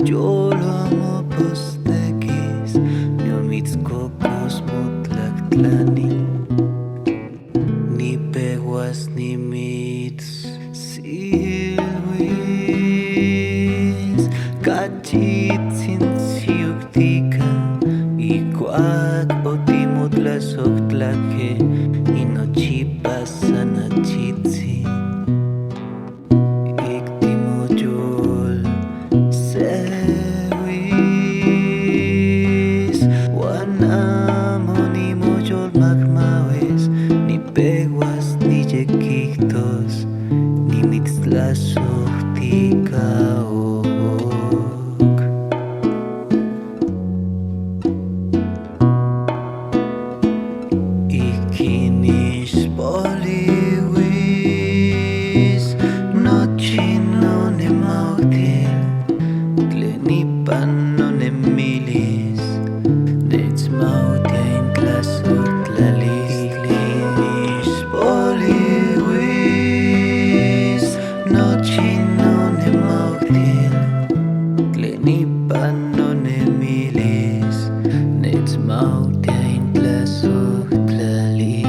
Yo lo amo postequis, ñomitzcocos motlactlani, ni peguas ni mitz silhuis, cachitzin siuctica, icuac otimotlasoctlaque, inochipas sanachitzi. Ictimoyol sewis, wanamo ni moyol magmawes, ni peguas ni yequictos, ni mitztlasoctica oc. Iquinish poliwis, nochino ne mautil, tlenipan no ne milis, netzmautia intlasotlalis. Iquinish poliwis, nochino ne mautil, tlenipan no ne milis, netzmautia intlasotlalis.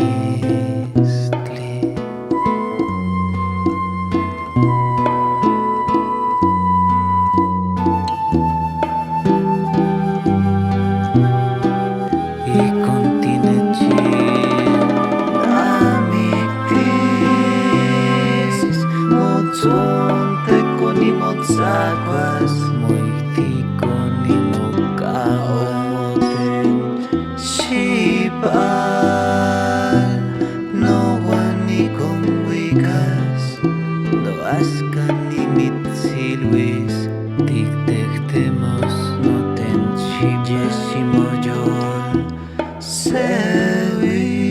Aguas muy tico ni mocaoten shipal no guani con huicas no ascan ni mitzilwis tictectemos no ten ship yeshimoyol sewis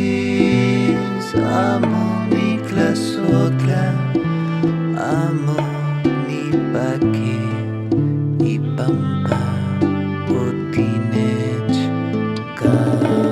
amo ni clasotla amo Paki ipampa otinech kao.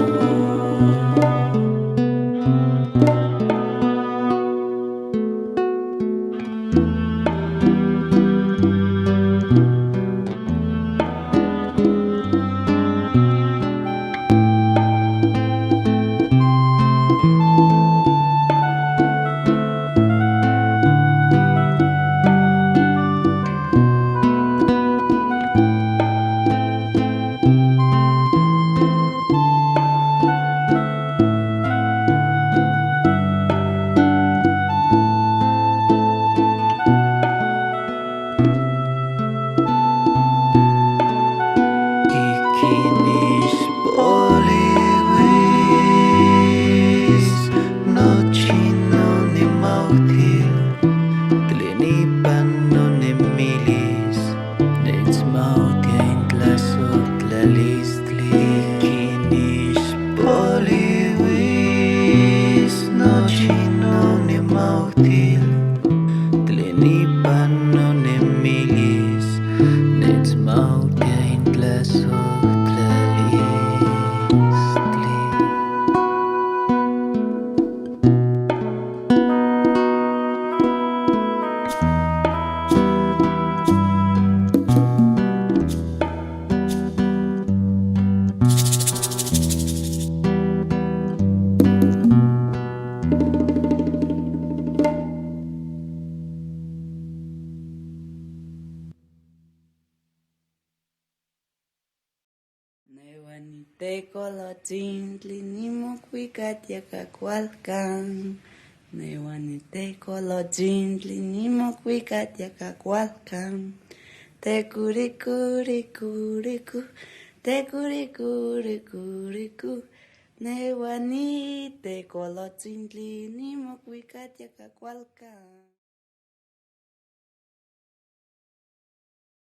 Newanitecolotzintle nimocuicatiacacualcan. Newanitecolotzintle nimocuicatiacacualcan. Tecuricuricuricu, tecuricuricuricu. Newanitecolotzintle nimocuicatiacacualcan.